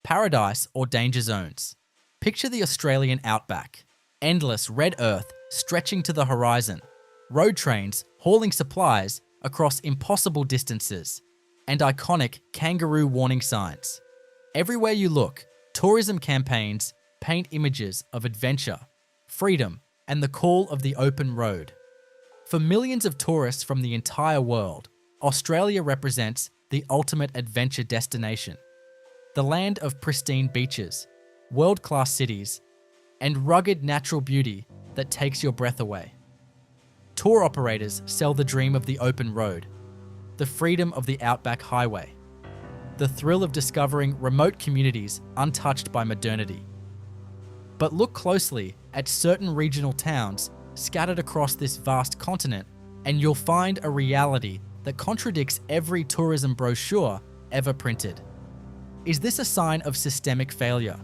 paradise or danger zones. Picture the Australian outback. Endless red earth stretching to the horizon. Road trains hauling supplies across impossible distances. And iconic kangaroo warning signs. Everywhere you look, tourism campaigns paint images of adventure, freedom, and the call of the open road. For millions of tourists from the entire world, Australia represents the ultimate adventure destination. The land of pristine beaches, world-class cities, and rugged natural beauty that takes your breath away. Tour operators sell the dream of the open road, the freedom of the outback highway, the thrill of discovering remote communities untouched by modernity. But look closely at certain regional towns scattered across this vast continent, and you'll find a reality that contradicts every tourism brochure ever printed. Is this a sign of systemic failure?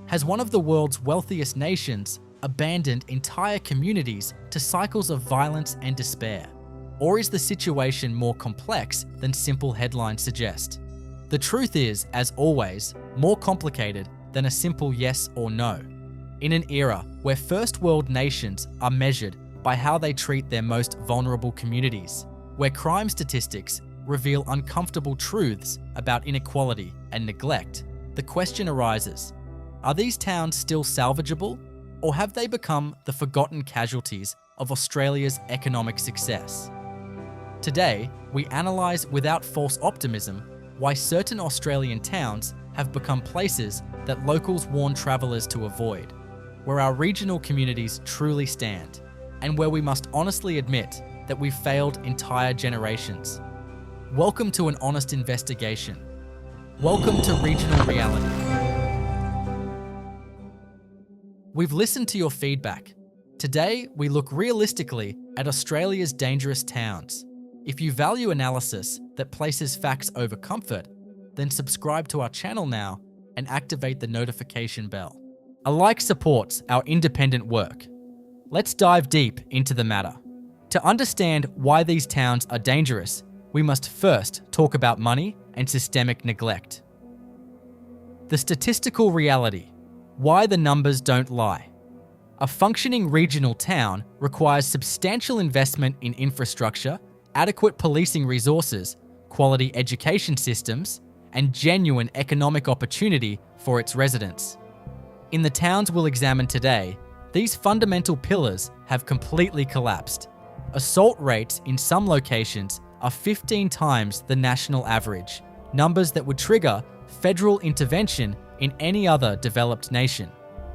Has one of the world's wealthiest nations abandoned entire communities to cycles of violence and despair? Or is the situation more complex than simple headlines suggest? The truth is, as always, more complicated than a simple yes or no. In an era where first world nations are measured by how they treat their most vulnerable communities, where crime statistics reveal uncomfortable truths about inequality and neglect, the question arises: are these towns still salvageable, or have they become the forgotten casualties of Australia's economic success? Today, we analyse without false optimism why certain Australian towns have become places that locals warn travellers to avoid, where our regional communities truly stand, and where we must honestly admit that we've failed entire generations. Welcome to an honest investigation. Welcome to Regional Reality. We've listened to your feedback. Today, we look realistically at Australia's dangerous towns. If you value analysis that places facts over comfort, then subscribe to our channel now and activate the notification bell. A like supports our independent work. Let's dive deep into the matter. To understand why these towns are dangerous, we must first talk about money and systemic neglect. The statistical reality. Why the numbers don't lie. A functioning regional town requires substantial investment in infrastructure, adequate policing resources, quality education systems, and genuine economic opportunity for its residents. In the towns we'll examine today, these fundamental pillars have completely collapsed. Assault rates in some locations are 15 times the national average, numbers that would trigger federal intervention in any other developed nation.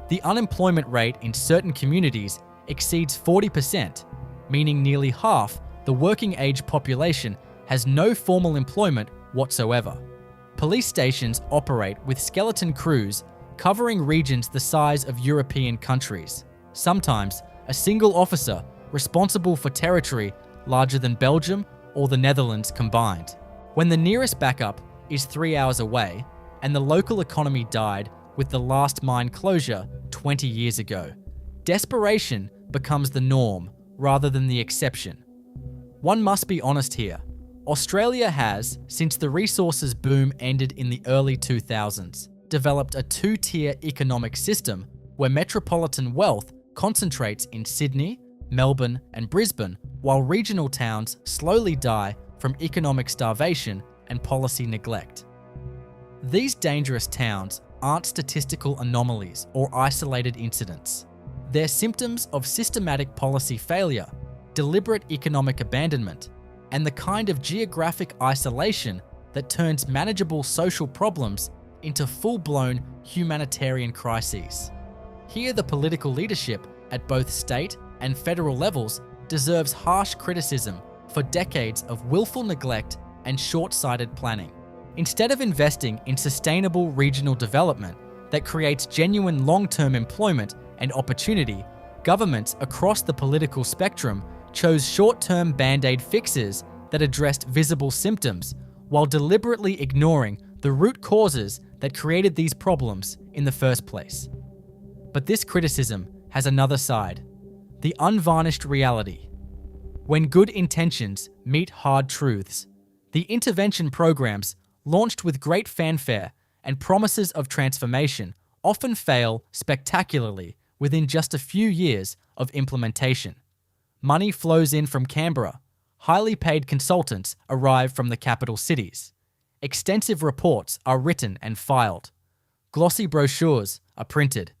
The unemployment rate in certain communities exceeds 40%, meaning nearly half the working-age population has no formal employment whatsoever. Police stations operate with skeleton crews covering regions the size of European countries, sometimes a single officer responsible for territory larger than Belgium or the Netherlands combined. When the nearest backup is 3 hours away, and the local economy died with the last mine closure 20 years ago, desperation becomes the norm rather than the exception. One must be honest here. Australia has, since the resources boom ended in the early 2000s, developed a two-tier economic system where metropolitan wealth concentrates in Sydney, Melbourne, and Brisbane, while regional towns slowly die from economic starvation and policy neglect. These dangerous towns aren't statistical anomalies or isolated incidents. They're symptoms of systematic policy failure, deliberate economic abandonment, and the kind of geographic isolation that turns manageable social problems into full-blown humanitarian crises. Here, the political leadership at both state and federal levels deserves harsh criticism for decades of willful neglect and short-sighted planning. Instead of investing in sustainable regional development that creates genuine long-term employment and opportunity, governments across the political spectrum chose short-term band-aid fixes that addressed visible symptoms while deliberately ignoring the root causes that created these problems in the first place. But this criticism has another side, the unvarnished reality. When good intentions meet hard truths, the intervention programs, launched with great fanfare and promises of transformation often fail spectacularly within just a few years of implementation. Money flows in from Canberra. Highly paid consultants arrive from the capital cities. Extensive reports are written and filed. Glossy brochures are printed.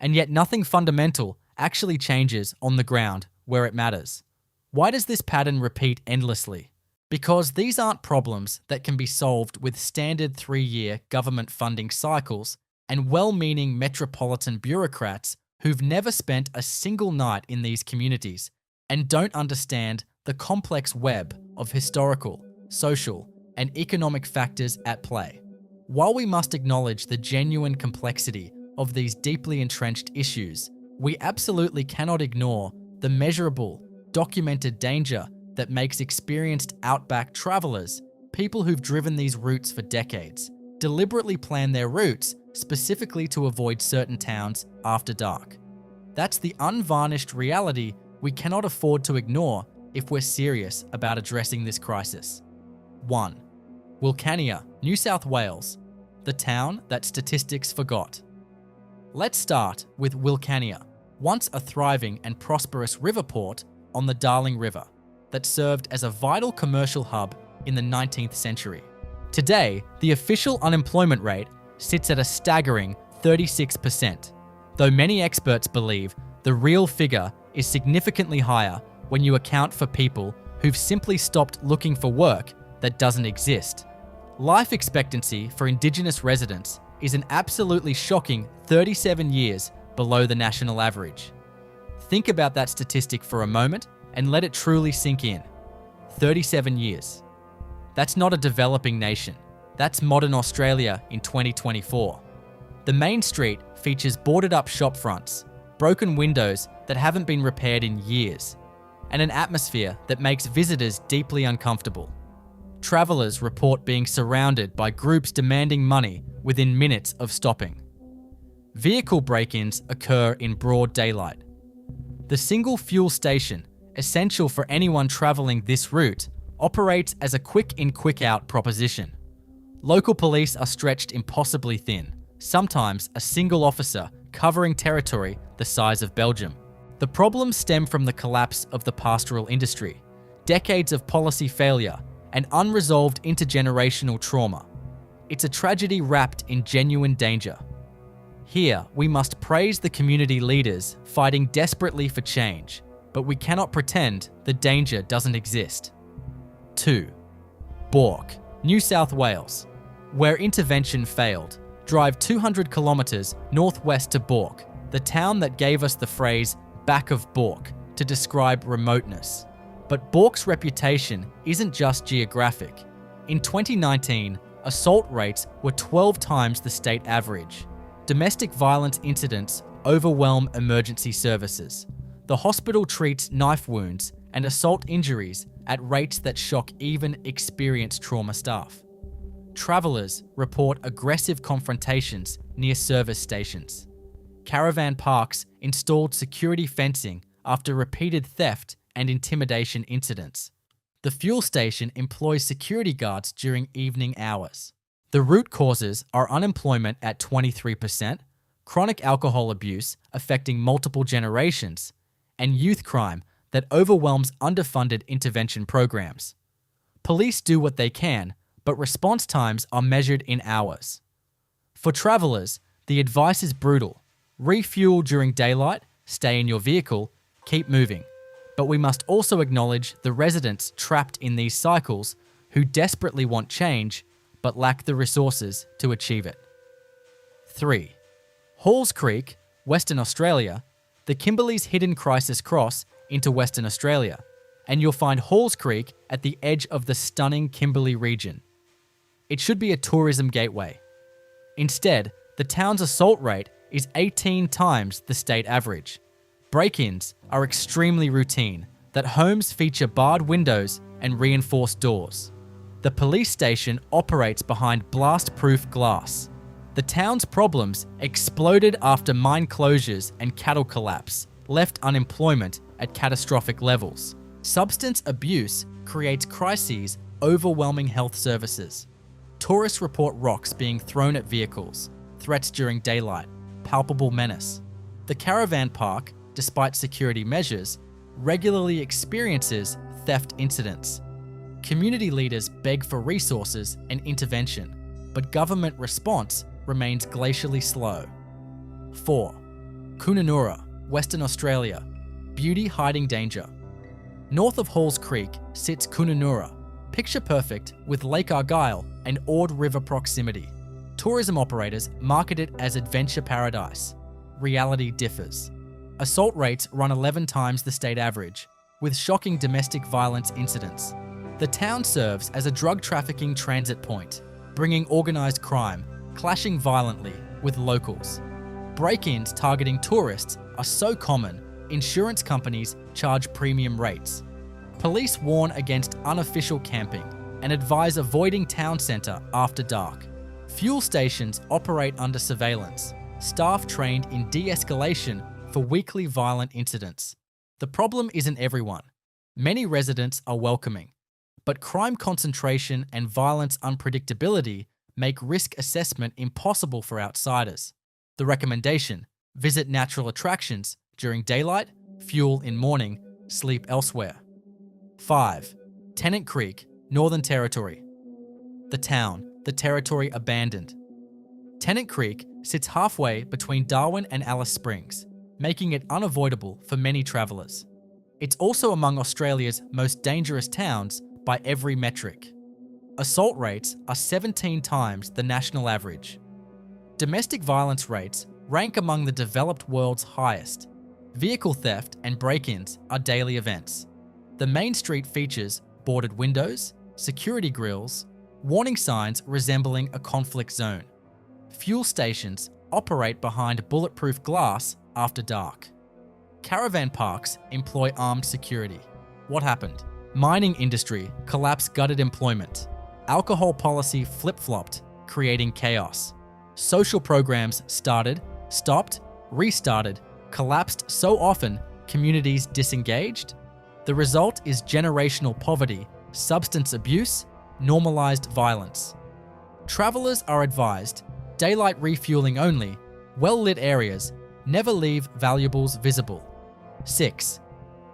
And yet nothing fundamental actually changes on the ground where it matters. Why does this pattern repeat endlessly? Because these aren't problems that can be solved with standard 3-year government funding cycles and well-meaning metropolitan bureaucrats who've never spent a single night in these communities and don't understand the complex web of historical, social, and economic factors at play. While we must acknowledge the genuine complexity of these deeply entrenched issues, we absolutely cannot ignore the measurable, documented danger that makes experienced outback travelers, people who've driven these routes for decades, deliberately plan their routes specifically to avoid certain towns after dark. That's the unvarnished reality we cannot afford to ignore if we're serious about addressing this crisis. 1. Wilcannia, New South Wales, the town that statistics forgot. Let's start with Wilcannia, once a thriving and prosperous river port on the Darling River that served as a vital commercial hub in the 19th century. Today, the official unemployment rate sits at a staggering 36%, though many experts believe the real figure is significantly higher when you account for people who've simply stopped looking for work that doesn't exist. Life expectancy for Indigenous residents is an absolutely shocking 37 years below the national average. Think about that statistic for a moment and let it truly sink in. 37 years. That's not a developing nation. That's modern Australia in 2024. The main street features boarded up shop fronts, broken windows that haven't been repaired in years, and an atmosphere that makes visitors deeply uncomfortable. Travelers report being surrounded by groups demanding money within minutes of stopping. Vehicle break-ins occur in broad daylight. The single fuel station, essential for anyone traveling this route, operates as a quick-in, quick-out proposition. Local police are stretched impossibly thin, sometimes a single officer covering territory the size of Belgium. The problems stem from the collapse of the pastoral industry, decades of policy failure, and unresolved intergenerational trauma. It's a tragedy wrapped in genuine danger. Here, we must praise the community leaders fighting desperately for change, but we cannot pretend the danger doesn't exist. 2. Bourke, New South Wales, where intervention failed. Drive 200 kilometres northwest to Bourke, the town that gave us the phrase "back of Bourke" to describe remoteness. But Bourke's reputation isn't just geographic. In 2019, assault rates were 12 times the state average. Domestic violence incidents overwhelm emergency services. The hospital treats knife wounds and assault injuries at rates that shock even experienced trauma staff. Travellers report aggressive confrontations near service stations. Caravan parks installed security fencing after repeated theft and intimidation incidents. The fuel station employs security guards during evening hours. The root causes are unemployment at 23%, chronic alcohol abuse affecting multiple generations, and youth crime that overwhelms underfunded intervention programs. Police do what they can, but response times are measured in hours. For travellers, the advice is brutal. Refuel during daylight, stay in your vehicle, keep moving. But we must also acknowledge the residents trapped in these cycles who desperately want change but lack the resources to achieve it. 3. Halls Creek, Western Australia, the Kimberley's hidden crisis cross into Western Australia, and you'll find Halls Creek at the edge of the stunning Kimberley region. It should be a tourism gateway. Instead, the town's assault rate is 18 times the state average. Break-ins are extremely routine, that homes feature barred windows and reinforced doors. The police station operates behind blast-proof glass. The town's problems exploded after mine closures and cattle collapse left unemployment at catastrophic levels. Substance abuse creates crises overwhelming health services. Tourists report rocks being thrown at vehicles, threats during daylight, palpable menace. The caravan park, despite security measures, regularly experiences theft incidents. Community leaders beg for resources and intervention, but government response remains glacially slow. 4. Kununurra, Western Australia. Beauty hiding danger. North of Halls Creek sits Kununurra, picture perfect with Lake Argyle and Ord River proximity. Tourism operators market it as adventure paradise. Reality differs. Assault rates run 11 times the state average, with shocking domestic violence incidents. The town serves as a drug trafficking transit point, bringing organised crime, clashing violently with locals. Break-ins targeting tourists are so common, insurance companies charge premium rates. Police warn against unofficial camping and advise avoiding town centre after dark. Fuel stations operate under surveillance, staff trained in de-escalation for weekly violent incidents. The problem isn't everyone. Many residents are welcoming, but crime concentration and violence unpredictability make risk assessment impossible for outsiders. The recommendation: visit natural attractions during daylight, fuel in morning, sleep elsewhere. 5. Tennant Creek, Northern Territory. The town, the territory abandoned. Tennant Creek sits halfway between Darwin and Alice Springs, making it unavoidable for many travellers. It's also among Australia's most dangerous towns by every metric. Assault rates are 17 times the national average. Domestic violence rates rank among the developed world's highest. Vehicle theft and break-ins are daily events. The main street features boarded windows, security grills, warning signs resembling a conflict zone. Fuel stations operate behind bulletproof glass after dark. Caravan parks employ armed security. What happened? Mining industry collapse gutted employment. Alcohol policy flip-flopped, creating chaos. Social programs started, stopped, restarted, collapsed so often communities disengaged. The result is generational poverty, substance abuse, normalized violence. Travelers are advised daylight refueling only, well-lit areas, never leave valuables visible. 6.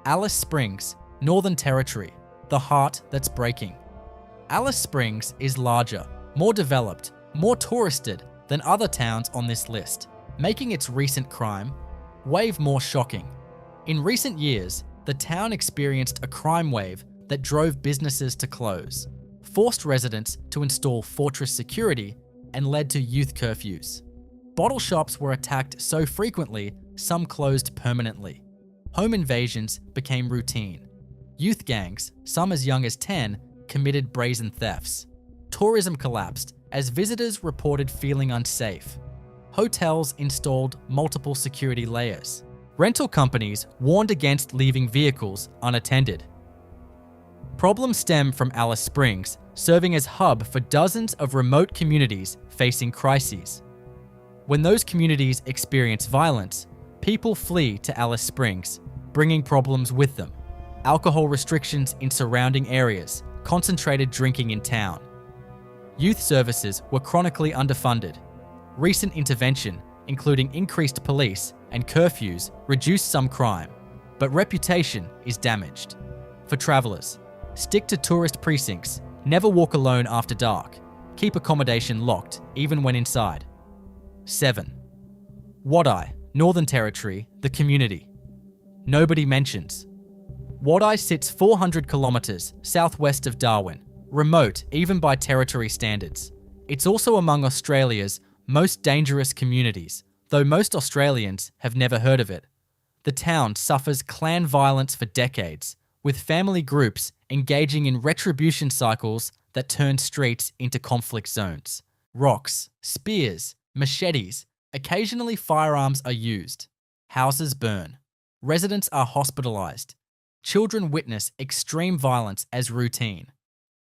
Alice Springs, Northern Territory, the heart that's breaking. Alice Springs is larger, more developed, more touristed than other towns on this list, making its recent crime wave more shocking. In recent years, the town experienced a crime wave that drove businesses to close, forced residents to install fortress security, and led to youth curfews. Bottle shops were attacked so frequently, some closed permanently. Home invasions became routine. Youth gangs, some as young as 10, committed brazen thefts. Tourism collapsed as visitors reported feeling unsafe. Hotels installed multiple security layers. Rental companies warned against leaving vehicles unattended. Problems stem from Alice Springs, serving as hub for dozens of remote communities facing crises. When those communities experience violence, people flee to Alice Springs, bringing problems with them. Alcohol restrictions in surrounding areas, concentrated drinking in town. Youth services were chronically underfunded. Recent intervention, including increased police and curfews, reduced some crime, but reputation is damaged. For travellers, stick to tourist precincts, never walk alone after dark, keep accommodation locked even when inside. 7. Wadeye, Northern Territory, the community. Nobody mentions. Wadeye sits 400 kilometres southwest of Darwin, remote even by territory standards. It's also among Australia's most dangerous communities, though most Australians have never heard of it. The town suffers clan violence for decades, with family groups engaging in retribution cycles that turn streets into conflict zones. Rocks, spears, machetes, occasionally firearms are used. Houses burn. Residents are hospitalised. Children witness extreme violence as routine.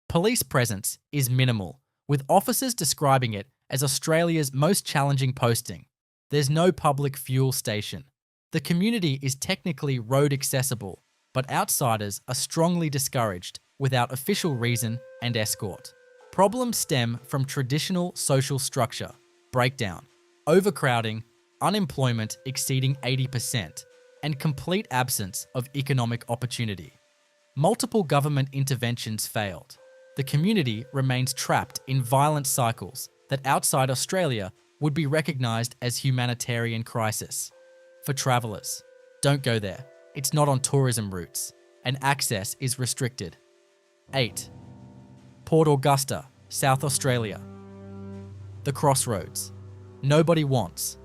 Police presence is minimal, with officers describing it as Australia's most challenging posting. There's no public fuel station. The community is technically road accessible, but outsiders are strongly discouraged without official reason and escort. Problems stem from traditional social structure, breakdown, overcrowding, unemployment exceeding 80%, and complete absence of economic opportunity. Multiple government interventions failed. The community remains trapped in violent cycles that outside Australia would be recognised as humanitarian crisis. For travellers, don't go there. It's not on tourism routes, and access is restricted. 8. Port Augusta, South Australia. The crossroads. Nobody wants.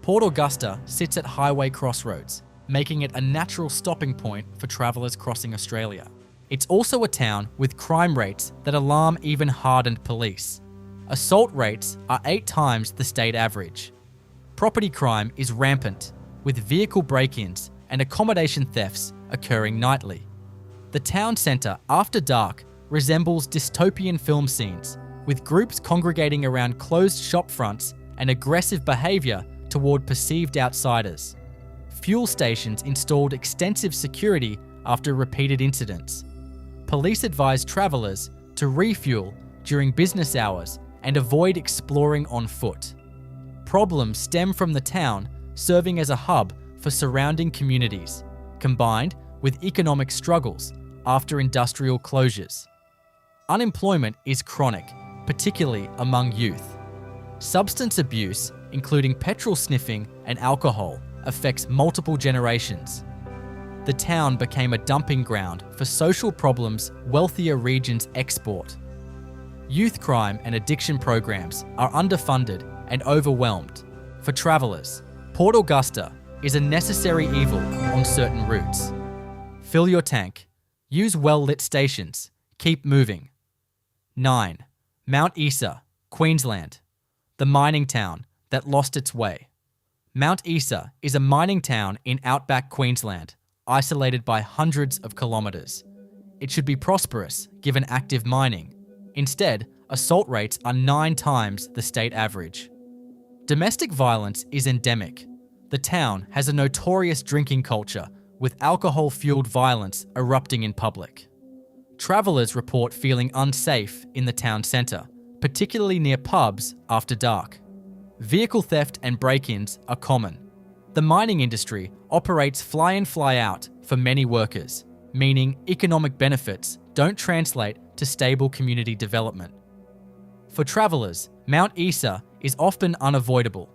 Port Augusta sits at highway crossroads, making it a natural stopping point for travellers crossing Australia. It's also a town with crime rates that alarm even hardened police. Assault rates are 8 times the state average. Property crime is rampant, with vehicle break-ins and accommodation thefts occurring nightly. The town centre, after dark, resembles dystopian film scenes, with groups congregating around closed shop fronts and aggressive behaviour toward perceived outsiders. Fuel stations installed extensive security after repeated incidents. Police advise travellers to refuel during business hours and avoid exploring on foot. Problems stem from the town serving as a hub for surrounding communities, combined with economic struggles after industrial closures. Unemployment is chronic, particularly among youth. Substance abuse, including petrol sniffing and alcohol, affects multiple generations. The town became a dumping ground for social problems wealthier regions export. Youth crime and addiction programs are underfunded and overwhelmed. For travellers, Port Augusta is a necessary evil on certain routes. Fill your tank. Use well-lit stations. Keep moving. 9. Mount Isa, Queensland. The mining town that lost its way. Mount Isa is a mining town in Outback, Queensland, isolated by hundreds of kilometres. It should be prosperous given active mining. Instead, assault rates are 9 times the state average. Domestic violence is endemic. The town has a notorious drinking culture, with alcohol-fueled violence erupting in public. Travellers report feeling unsafe in the town centre, particularly near pubs after dark. Vehicle theft and break-ins are common. The mining industry operates fly-in fly-out for many workers, meaning economic benefits don't translate to stable community development. For travellers, Mount Isa is often unavoidable.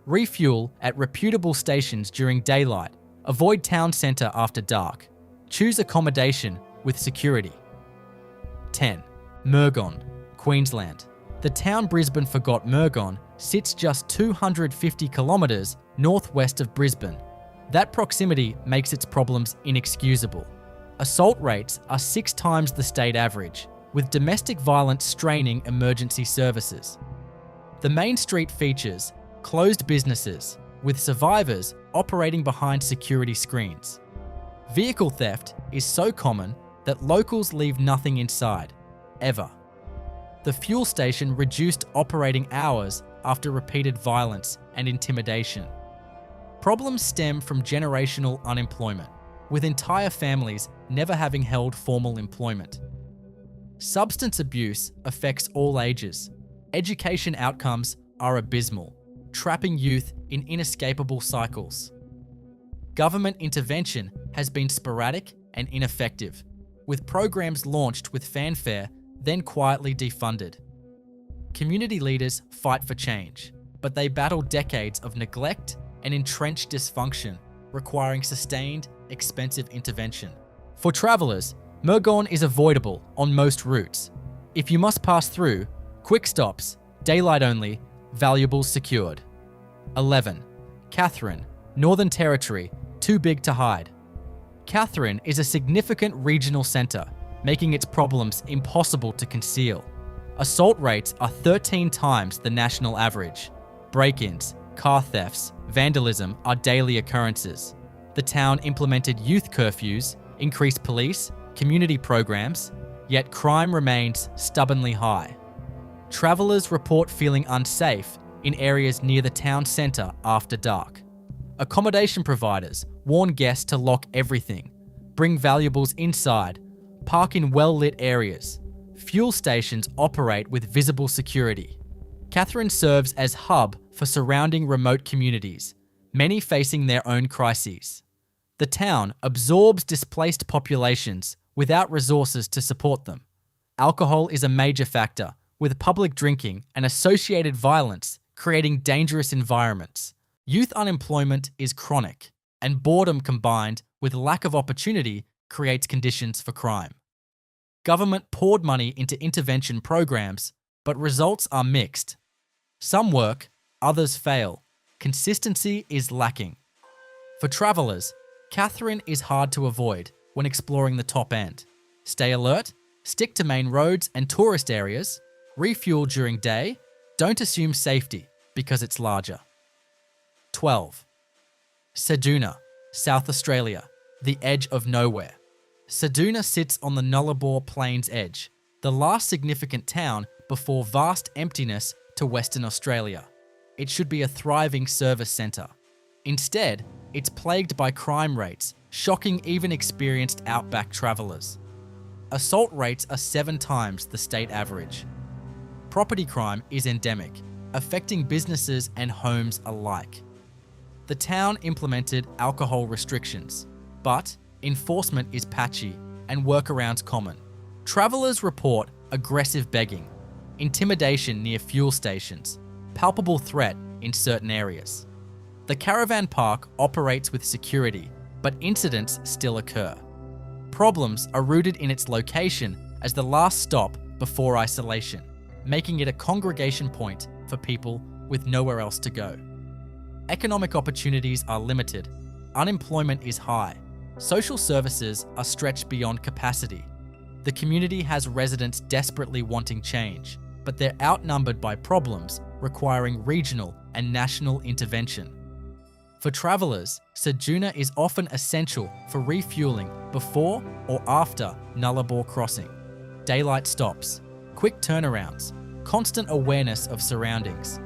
Refuel at reputable stations during daylight. Avoid town centre after dark. Choose accommodation with security. 10. Murgon, Queensland. The town Brisbane forgot Murgon sits just 250 kilometres northwest of Brisbane. That proximity makes its problems inexcusable. Assault rates are 6 times the state average, with domestic violence straining emergency services. The main street features closed businesses, with survivors operating behind security screens. Vehicle theft is so common that locals leave nothing inside, ever. The fuel station reduced operating hours after repeated violence and intimidation. Problems stem from generational unemployment, with entire families never having held formal employment. Substance abuse affects all ages. Education outcomes are abysmal, trapping youth in inescapable cycles. Government intervention has been sporadic and ineffective, with programs launched with fanfare then quietly defunded. Community leaders fight for change, but they battle decades of neglect and entrenched dysfunction, requiring sustained, expensive intervention. For travellers, Murgon is avoidable on most routes. If you must pass through, quick stops, daylight only, valuables secured. 11. Katherine, Northern Territory, too big to hide. Katherine is a significant regional centre, making its problems impossible to conceal. Assault rates are 13 times the national average. Break-ins, car thefts, vandalism are daily occurrences. The town implemented youth curfews, increased police, community programs, yet crime remains stubbornly high. Travellers report feeling unsafe in areas near the town centre after dark. Accommodation providers warn guests to lock everything, bring valuables inside, park in well-lit areas. fuel stations operate with visible security. Katherine serves as hub for surrounding remote communities, many facing their own crises. The town absorbs displaced populations without resources to support them. Alcohol is a major factor, with public drinking and associated violence creating dangerous environments. Youth unemployment is chronic, and boredom combined with lack of opportunity creates conditions for crime. Government poured money into intervention programs, but results are mixed. Some work, others fail. Consistency is lacking. For travellers, Katherine is hard to avoid when exploring the top end. Stay alert, stick to main roads and tourist areas, refuel during day, don't assume safety because it's larger. 12. Ceduna, South Australia, the edge of nowhere. Ceduna sits on the Nullarbor Plains edge, the last significant town before vast emptiness to Western Australia. It should be a thriving service centre. Instead, it's plagued by crime rates, shocking even experienced outback travellers. Assault rates are 7 times the state average. Property crime is endemic, affecting businesses and homes alike. The town implemented alcohol restrictions, but enforcement is patchy and workarounds common. Travellers report aggressive begging, intimidation near fuel stations, palpable threat in certain areas. The caravan park operates with security, but incidents still occur. Problems are rooted in its location as the last stop before isolation, making it a congregation point for people with nowhere else to go. Economic opportunities are limited, unemployment is high, social services are stretched beyond capacity. The community has residents desperately wanting change, but they're outnumbered by problems requiring regional and national intervention. For travellers, Ceduna is often essential for refueling before or after Nullarbor crossing. Daylight stops, quick turnarounds, constant awareness of surroundings.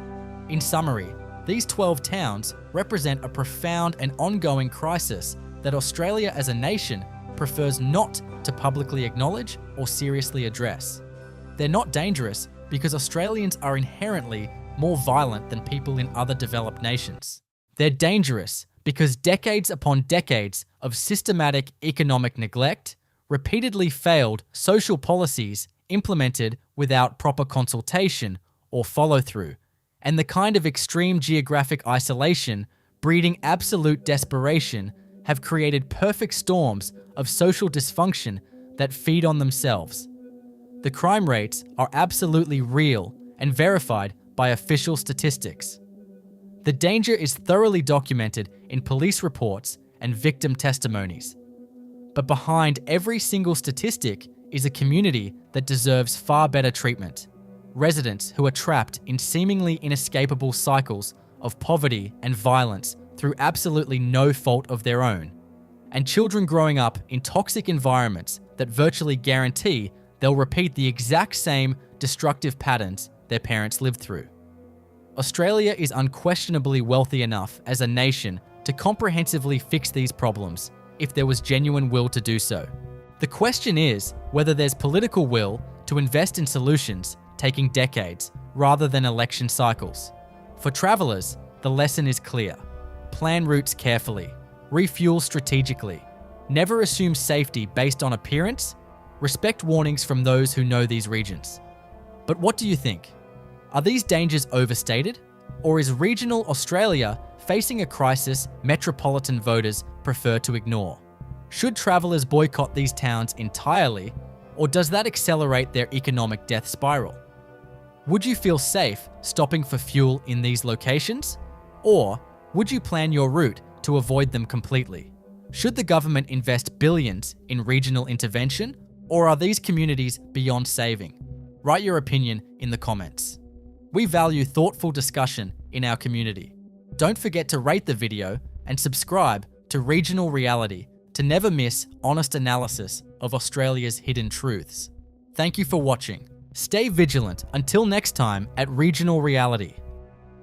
In summary, these 12 towns represent a profound and ongoing crisis that Australia as a nation prefers not to publicly acknowledge or seriously address. They're not dangerous because Australians are inherently more violent than people in other developed nations. They're dangerous because decades upon decades of systematic economic neglect, repeatedly failed social policies implemented without proper consultation or follow-through, and the kind of extreme geographic isolation breeding absolute desperation have created perfect storms of social dysfunction that feed on themselves. The crime rates are absolutely real and verified by official statistics. The danger is thoroughly documented in police reports and victim testimonies. But behind every single statistic is a community that deserves far better treatment. Residents who are trapped in seemingly inescapable cycles of poverty and violence through absolutely no fault of their own. And children growing up in toxic environments that virtually guarantee they'll repeat the exact same destructive patterns their parents lived through. Australia is unquestionably wealthy enough as a nation to comprehensively fix these problems if there was genuine will to do so. The question is whether there's political will to invest in solutions taking decades rather than election cycles. For travellers, the lesson is clear. Plan routes carefully, refuel strategically, never assume safety based on appearance, respect warnings from those who know these regions. But what do you think? Are these dangers overstated? Or is regional Australia facing a crisis metropolitan voters prefer to ignore? Should travellers boycott these towns entirely, or does that accelerate their economic death spiral? Would you feel safe stopping for fuel in these locations? Or would you plan your route to avoid them completely? Should the government invest billions in regional intervention, or are these communities beyond saving? Write your opinion in the comments. We value thoughtful discussion in our community. Don't forget to rate the video and subscribe to Regional Reality to never miss honest analysis of Australia's hidden truths. Thank you for watching. Stay vigilant until next time at Regional Reality.